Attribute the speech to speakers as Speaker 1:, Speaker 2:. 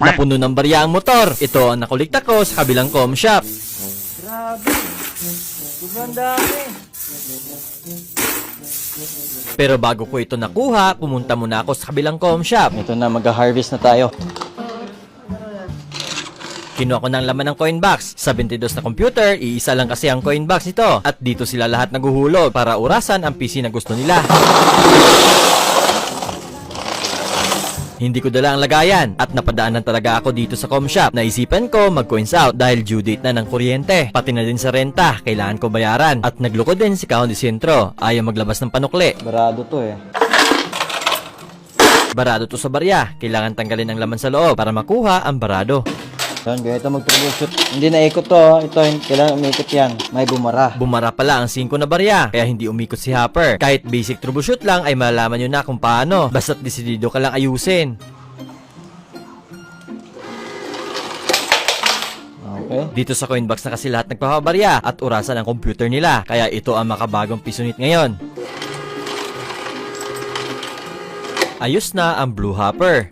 Speaker 1: Napuno ng barya ang motor. Ito ang nakulikta ko sa kabilang com shop.
Speaker 2: Grabe. Sobrang dami.
Speaker 1: Pero bago ko ito nakuha, pumunta muna ako sa kabilang com shop.
Speaker 2: Ito na, mag-harvest na tayo.
Speaker 1: Kinuha ko ng laman ng coin box. Sa 22 na computer, iisa lang kasi ang coin box nito. At dito sila lahat naguhulog para urasan ang PC na gusto nila. Hindi ko dala ang lagayan at napadaanan talaga ako dito sa com shop. Naisipan ko mag-coins out dahil due date na ng kuryente. Pati na din sa renta, kailangan ko bayaran. At nagloko din si Kaon de Sentro. Ayaw maglabas ng panukli.
Speaker 2: Barado to eh.
Speaker 1: Barado to sa barya. Kailangan tanggalin ang laman sa loob para makuha ang barado.
Speaker 2: Yan, ganito mag-troubleshoot. Hindi na ikot to. Ito, kailangan umikot yan. May bumara.
Speaker 1: Bumara pala ang 5 na barya, kaya hindi umikot si Hopper. Kahit basic troubleshoot lang ay malalaman nyo na kung paano. Basta't desidido ka lang ayusin.
Speaker 2: Okay.
Speaker 1: Dito sa Coinbox na kasi lahat nagpapabarya at urasan ang computer nila. Kaya ito ang makabagong pisunit ngayon. Ayos na ang Blue Hopper.